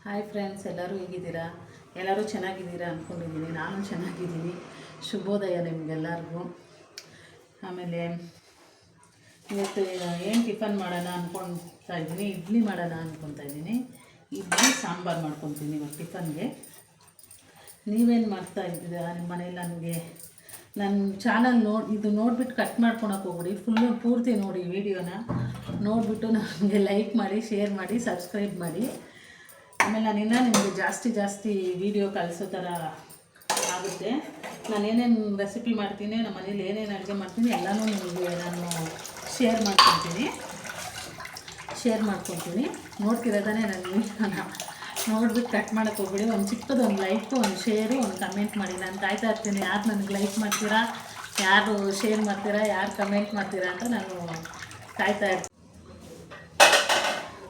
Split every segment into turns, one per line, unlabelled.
Hi friends, ಎಲ್ಲರೂ ಹೇಗಿದ್ದೀರಾ? ಎಲ್ಲರೂ ಚೆನ್ನಾಗಿದ್ದೀರಾ ಅಂದ್ಕೊಂಡಿದ್ದೀನಿ. ನಾನು ಚೆನ್ನಾಗಿದ್ದೀನಿ. ಶುಭೋದಯ ನಿಮಗೆಲ್ಲರಿಗೂ. ಆಮೇಲೆ ಇವತ್ತು ಏನು ಟಿಫನ್ ಮಾಡೋಣ ಅಂದ್ಕೊಳ್ತಾ ಇದ್ದೀನಿ. ಇಡ್ಲಿ ಮಾಡೋಣ ಅಂದ್ಕೊಳ್ತಾ ಇದ್ದೀನಿ. ಇಡ್ಲಿ ಸಾಂಬಾರು ಮಾಡ್ಕೊತೀನಿ ಇವತ್ತು ಟಿಫನ್ಗೆ. ನೀವೇನು ಮಾಡ್ತಾ ಇದ್ದೀರಾ ನಿಮ್ಮ ಮನೇಲಿ? ನನಗೆ ನನ್ನ ಚಾನಲ್ ನೋಡಿಬಿಟ್ಟು ಕಟ್ ಮಾಡ್ಕೊಳಕ್ಕೆ ಹೋಗ್ಬಿಡಿ. ಪೂರ್ತಿ ನೋಡಿ ವಿಡಿಯೋನ ನೋಡಿಬಿಟ್ಟು ನನಗೆ ಲೈಕ್ ಮಾಡಿ, ಶೇರ್ ಮಾಡಿ, ಸಬ್ಸ್ಕ್ರೈಬ್ ಮಾಡಿ. ಆಮೇಲೆ ನಾನಿನ್ನ ನಿಮಗೆ ಜಾಸ್ತಿ ವೀಡಿಯೋ ಕಳಿಸೋ ಥರ ಆಗುತ್ತೆ. ನಾನು ಏನೇನು ರೆಸಿಪಿ ಮಾಡ್ತೀನಿ, ನಮ್ಮ ಮನೇಲಿ ಏನೇನು ಅಡುಗೆ ಮಾಡ್ತೀನಿ ಎಲ್ಲನೂ ನಿಮಗೆ ನಾನು ಶೇರ್ ಮಾಡ್ಕೊತೀನಿ. ನೋಡ್ತಿರೋದೇ ನನ್ನ ವೀಡಿಯೋನ ನೋಡ್ಬಿಟ್ಟು ಕಟ್ ಮಾಡೋಕ್ಕೆ ಹೋಗ್ಬಿಡಿ. ಒಂದು ಚಿಕ್ಕದೊಂದು ಲೈಕು, ಒಂದು ಶೇರು, ಒಂದು ಕಮೆಂಟ್ ಮಾಡಿ. ನಾನು ಕಾಯ್ತಾ ಇರ್ತೀನಿ, ಯಾರು ನನಗೆ ಲೈಕ್ ಮಾಡ್ತೀರಾ, ಯಾರು ಶೇರ್ ಮಾಡ್ತೀರಾ, ಯಾರು ಕಮೆಂಟ್ ಮಾಡ್ತೀರಾ ಅಂತ ನಾನು ಕಾಯ್ತಾ ಇರ್ತೀನಿ.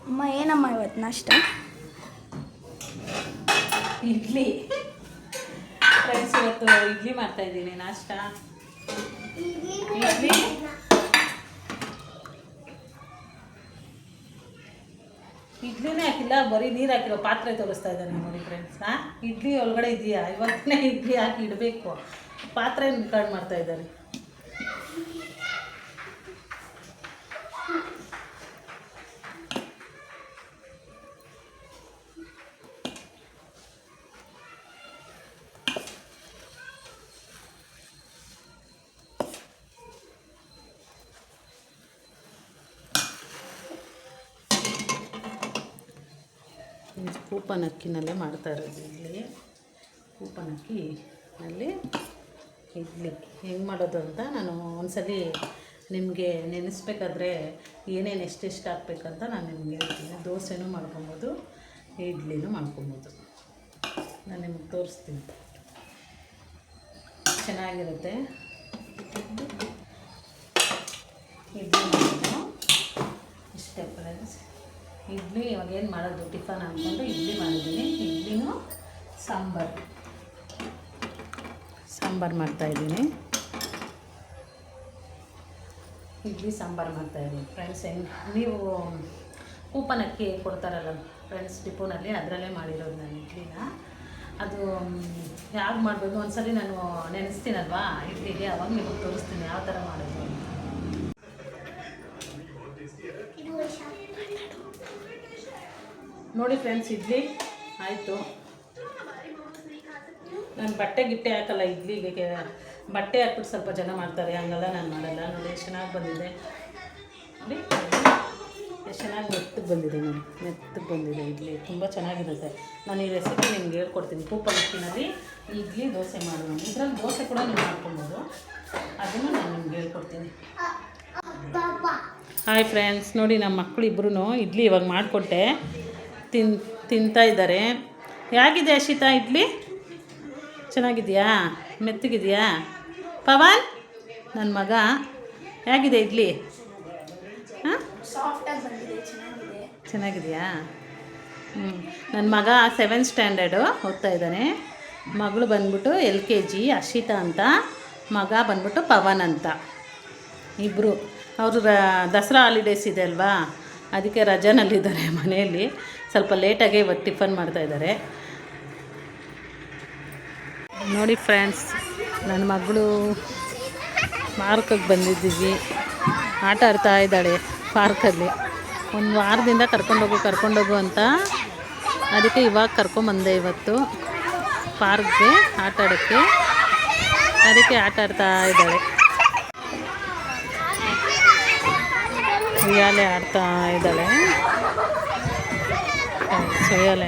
ಅಮ್ಮ ಏನಮ್ಮ ಇವತ್ತು ನಾಷ್ಟ?
ಇಡ್ಲಿ ಫ್ರೆಂಡ್ಸ್, ಇವತ್ತು ಇಡ್ಲಿ ಮಾಡ್ತಾಯಿದ್ದೀನಿ. ನಾಷ್ಟ ಇಡ್ಲಿನೇ ಹಾಕಿಲ್ಲ, ಬರೀ ನೀರು ಹಾಕಿರೋ ಪಾತ್ರೆ ತೋರಿಸ್ತಾ ಇದ್ದಾನೆ ನೋಡಿ ಫ್ರೆಂಡ್ಸ್. ಇಡ್ಲಿ ಒಳಗಡೆ ಇದೆಯಾ? ಇವತ್ತೇ ಇಡ್ಲಿ ಹಾಕಿ ಇಡಬೇಕು. ಪಾತ್ರೆ ರೆಕಾರ್ಡ್ ಮಾಡ್ತಾ ಇದ್ದಾರೆ. ಕೂಪನ್ ಅಕ್ಕಿನಲ್ಲೇ ಮಾಡ್ತಾ ಇರೋದು ಇಡ್ಲಿ. ಕೂಪನ್ ಅಕ್ಕಿನಲ್ಲಿ ಇಡ್ಲಿ ಹೆಂಗೆ ಮಾಡೋದು ಅಂತ ನಾನು ಒಂದ್ಸಲಿ ನಿಮಗೆ ನೆನೆಸ್ಬೇಕಾದ್ರೆ ಏನೇನು ಎಷ್ಟೆಷ್ಟು ಹಾಕ್ಬೇಕಂತ ನಾನು ನಿಮಗೆ ಹೇಳ್ತೀನಿ. ದೋಸೆನೂ ಮಾಡ್ಕೊಬೋದು, ಇಡ್ಲಿನೂ ಮಾಡ್ಕೊಬೋದು. ನಾನು ನಿಮಗೆ ತೋರಿಸ್ತೀನಿ, ಚೆನ್ನಾಗಿರುತ್ತೆ ಇಡ್ಲಿ ಮಾಡೋದು. ಇಷ್ಟೇ ಫ್ರೆಂಡ್ಸ್. ಇಡ್ಲಿ ಇವಾಗ ಏನು ಮಾಡೋದು ಟಿಫನ್ ಅಂದ್ಕೊಂಡು ಇಡ್ಲಿ ಮಾಡಿದ್ದೀನಿ. ಇಡ್ಲಿನೂ ಸಾಂಬಾರು ಮಾಡ್ತಾಯಿದ್ದೀನಿ. ಇಡ್ಲಿ ಸಾಂಬಾರು ಮಾಡ್ತಾಯಿದ್ದೀನಿ ಫ್ರೆಂಡ್ಸ್. ನೀವು ಕೂಪನ್ ಅಕ್ಕಿ ಕೊಡ್ತಾರಲ್ಲ ಫ್ರೆಂಡ್ಸ್ ಟಿಫನಲ್ಲಿ, ಅದರಲ್ಲೇ ಮಾಡಿರೋದು ನಾನು ಇಡ್ಲಿನ. ಅದು ಯಾವ್ದು ಮಾಡಬೇಕು ಒಂದ್ಸಲಿ ನಾನು ನೆನೆಸ್ತೀನಲ್ವಾ ಇಡ್ಲಿಗೆ, ಅವಾಗ ನಿಮಗೆ ತೋರಿಸ್ತೀನಿ ಯಾವ ಥರ ಮಾಡೋದು ಅಂತ. ನೋಡಿ ಫ್ರೆಂಡ್ಸ್, ಇಡ್ಲಿ ಆಯಿತು. ನಾನು ಬಟ್ಟೆ ಹಾಕಲ್ಲ ಇಡ್ಲಿಗೆ. ಬಟ್ಟೆ ಹಾಕ್ಬಿಟ್ಟು ಸ್ವಲ್ಪ ಜನ ಮಾಡ್ತಾರೆ, ಹಂಗೆಲ್ಲ ನಾನು ಮಾಡಲ್ಲ. ನೋಡಿ ಎಷ್ಟು ಚೆನ್ನಾಗಿ ಬಂದಿದೆ. ನೋಡಿ ಎಷ್ಟು ಚೆನ್ನಾಗಿ ಮೆತ್ತಗೆ ಬಂದಿದೆ ಇಡ್ಲಿ. ತುಂಬ ಚೆನ್ನಾಗಿರುತ್ತೆ. ನಾನು ಈ ರೆಸಿಪಿ ನಿಮ್ಗೆ ಹೇಳ್ಕೊಡ್ತೀನಿ. ಕೂಪನ್ ಅಕ್ಕಿನಲ್ಲಿ ಇಡ್ಲಿ ದೋಸೆ ಮಾಡೋದು. ಇದರಲ್ಲಿ ದೋಸೆ ಕೂಡ ನೀವು ಮಾಡ್ಕೊಬೋದು, ಅದನ್ನು ನಾನು ನಿಮ್ಗೆ ಹೇಳ್ಕೊಡ್ತೀನಿ. ಹಾಯ್ ಫ್ರೆಂಡ್ಸ್, ನೋಡಿ ನಮ್ಮ ಮಕ್ಕಳು ಇಬ್ಬರೂ ಇಡ್ಲಿ ಇವಾಗ ಮಾಡಿಕೊಟ್ಟೆ, ತಿಂತಾ ಇದ್ದಾರೆ. ಹೇಗಿದೆ ಅಶಿತಾ ಇಡ್ಲಿ? ಚೆನ್ನಾಗಿದೆಯಾ? ಮೆತ್ತಗಿದೆಯಾ? ಪವನ್ ನನ್ನ ಮಗ, ಹೇಗಿದೆ ಇಡ್ಲಿ? ಹಾಂ, ಚೆನ್ನಾಗಿದೆಯಾ? ನನ್ನ ಮಗ 7th ಸ್ಟ್ಯಾಂಡರ್ಡು ಓದ್ತಾ ಇದ್ದಾನೆ. ಮಗಳು ಬಂದ್ಬಿಟ್ಟು LKG ಅಶಿತಾ ಅಂತ, ಮಗ ಬಂದ್ಬಿಟ್ಟು ಪವನ್ ಅಂತ. ಇಬ್ಬರು ಅವರು ದಸರಾ ಹಾಲಿಡೇಸ್ ಇದೆ ಅಲ್ವಾ, ಅದಕ್ಕೆ ರಜಾನಲ್ಲಿದ್ದಾರೆ ಮನೆಯಲ್ಲಿ. ಸ್ವಲ್ಪ ಲೇಟಾಗೆ ಇವತ್ತು ಟಿಫನ್ ಮಾಡ್ತಾಯಿದ್ದಾರೆ. ನೋಡಿ ಫ್ರೆಂಡ್ಸ್, ನನ್ನ ಮಗಳು ಪಾರ್ಕಿಗೆ ಬಂದಿದ್ದೀವಿ. ಆಟ ಆಡ್ತಾ ಇದ್ದಾಳೆ ಪಾರ್ಕಲ್ಲಿ. ಒಂದು ವಾರದಿಂದ ಕರ್ಕೊಂಡೋಗು ಅಂತ, ಅದಕ್ಕೆ ಇವಾಗ ಕರ್ಕೊಂಬಂದೆ ಇವತ್ತು ಪಾರ್ಕ್ಗೆ ಆಟ ಆಡೋಕ್ಕೆ. ಅದಕ್ಕೆ ಆಟ ಆಡ್ತಾ ಇದ್ದಾಳೆ, ಉಯ್ಯಾಲೆ ಆಡ್ತಾ ಇದ್ದಾಳೆ. ಉಯ್ಯಾಲೆ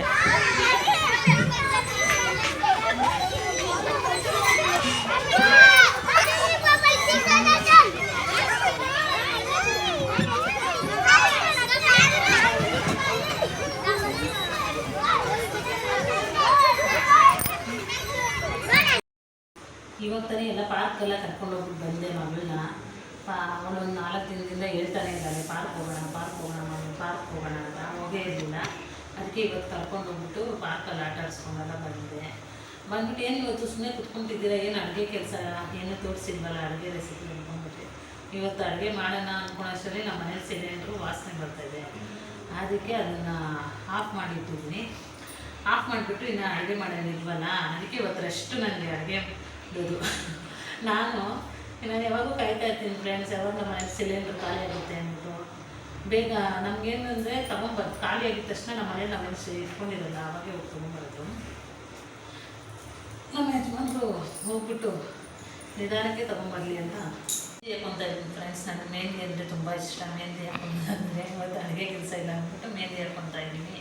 ಇವಾಗ ತಾನೇ ಎಲ್ಲ ಪಾರ್ಕೆಲ್ಲ ಕರ್ಕೊಂಡೋಗ್ಬಿಟ್ಟು ಬಂದೆ ಮಗಳನ್ನ. ಅವಳೊಂದು 4 ದಿನದಿಂದ ಹೇಳ್ತಾನೆ ಇದ್ದಾಳೆ, ಪಾರ್ಕ್ ಹೋಗೋಣ ಅಂತ. ಹೋಗೇ ಇರಲಿಲ್ಲ. ಅದಕ್ಕೆ ಇವತ್ತು ಕರ್ಕೊಂಡೋಗ್ಬಿಟ್ಟು ಪಾರ್ಕಲ್ಲಿ ಆಟ ಆಡಿಸ್ಕೊಂಡೆಲ್ಲ ಬಂದ್ಬಿಟ್ಟು ಏನು ಇವತ್ತು ಸುಮ್ಮನೆ ಕುತ್ಕೊಂಡಿದ್ದೀರಾ, ಏನು ಅಡುಗೆ ಕೆಲಸ ಏನೂ ತೋರಿಸಿಲ್ವಲ್ಲ, ಅಡುಗೆ ರೆಸಿಪಿ ಅಂದ್ಕೊಂಡ್ಬಿಟ್ಟು ಇವತ್ತು ಅಡುಗೆ ಮಾಡೋಣ ಅಂದ್ಕೊಳ್ಳೋಷ್ಟರಲ್ಲಿ ನಮ್ಮ ಮನೇಲಿ ಸಿಲಿಂಡ್ರು ವಾಸನೆ ಬರ್ತಾಯಿದೆ. ಅದಕ್ಕೆ ಅದನ್ನು ಆಫ್ ಮಾಡಿಟ್ಟಿದ್ದೀನಿ. ಆಫ್ ಮಾಡಿಬಿಟ್ಟು ಇನ್ನು ಅಡುಗೆ ಮಾಡೋದಿಲ್ವಲ್ಲ, ಅದಕ್ಕೆ ಇವತ್ತು ರೆಸ್ಟು ನನಗೆ ಅಡುಗೆ ಬಿಡೋದು. ನಾನು ಯಾವಾಗೂ ಕಾಯ್ತಾ ಇರ್ತೀನಿ ಫ್ರೆಂಡ್ಸ್, ಯಾವಾಗ ನಮ್ಮ ಮನೇಲಿ ಸಿಲಿಂಡ್ರ್ ಖಾಲಿ ಆಗುತ್ತೆ ಅಂದ್ಬಿಟ್ಟು. ಬೇಗ ನಮಗೇನಂದರೆ ತೊಗೊಂಬರೋದು ಖಾಲಿ ಆಗಿದ ತಕ್ಷಣ ನಮ್ಮ ಮನೇಲಿ ನಾವು ಇಟ್ಕೊಂಡಿರಲ್ಲ, ಅವಾಗೆ ಹೋಗಿ ತೊಗೊಂಬರೋದು. ನಮ್ಮ ಯಜಮಾನ್ರು ಹೋಗ್ಬಿಟ್ಟು ನಿಧಾನಕ್ಕೆ ತೊಗೊಂಬರಲಿ ಅಂತ ಹಾಕ್ಕೊತಾ ಇದ್ದೀನಿ ಫ್ರೆಂಡ್ಸ್. ನನಗೆ ಮೆಹಂದಿ ಅಂದರೆ ತುಂಬ ಇಷ್ಟ. ಮೆಹಂದಿ ಹಾಕೊಂಡ್ರೆ ಇವತ್ತು ಅಡುಗೆ ಕೆಲಸ ಇಲ್ಲ ಅಂದ್ಬಿಟ್ಟು ಮೆಹಂದಿ ಹಾಕ್ಕೊತಾ ಇದ್ದೀನಿ.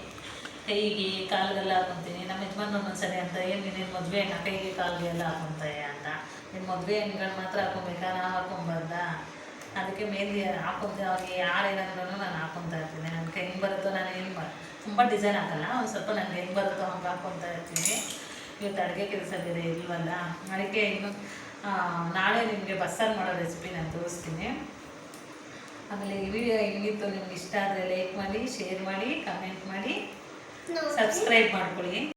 ಕೈಗೆ ಕಾಲಿಗೆಲ್ಲ ಹಾಕ್ಕೊತೀನಿ. ನಮ್ಮ ಯಜಮಾನ್ ಒಂದೊಂದ್ಸರಿ ಅಂತ ಏನು ನೀನು ಮದುವೆ ಹೆಣ್ಣ ಕೈಗೆ ಕಾಲಿಗೆ ಎಲ್ಲ ಹಾಕ್ಕೊತಾಯ ಅಂತ. ನಿಮ್ಮ ಮದುವೆ ಹೆಣ್ಗಳು ಮಾತ್ರ ಹಾಕ್ಕೊಬೇಕಾ, ನಾವು ಹಾಕ್ಕೊಬಾರ್ದ? ಅದಕ್ಕೆ ಮೆಹಂದಿ ಹಾಕ್ಕೊತೀವಿ. ಅವ್ರಿಗೆ ಯಾರು ಏನಂದ್ರೂ ನಾನು ಹಾಕ್ಕೊತಾ ಇರ್ತೀನಿ. ನನಗೆ ಹೆಂಗೆ ಬರುತ್ತೋ ನಾನು ಏನು ತುಂಬ ಡಿಸೈನ್ ಹಾಕಲ್ಲ, ಒಂದು ಸ್ವಲ್ಪ ನನಗೆ ಹೆಂಗೆ ಬರುತ್ತೋ ಹಂಗೆ ಹಾಕ್ಕೊತಾ ಇರ್ತೀನಿ. ಇವತ್ತು ಅಡುಗೆ ಕೆಲಸ ಬೇರೆ ಇಲ್ವಲ್ಲ, ಅದಕ್ಕೆ ಇನ್ನು ನಾಳೆ ನಿಮಗೆ ಬಸ್ಸಾರು ಮಾಡೋ ರೆಸಿಪಿ ನಾನು ತೋರಿಸ್ತೀನಿ. ಆಮೇಲೆ ಈ ವಿಡಿಯೋ ಹೆಂಗಿತ್ತು ನಿಮ್ಗೆ ಇಷ್ಟ ಆದರೆ ಲೈಕ್ ಮಾಡಿ, ಶೇರ್ ಮಾಡಿ, ಕಮೆಂಟ್ ಮಾಡಿ, ಸಬ್ಸ್ಕ್ರೈಬ್ ಮಾಡ್ಕೊಳ್ಳಿ.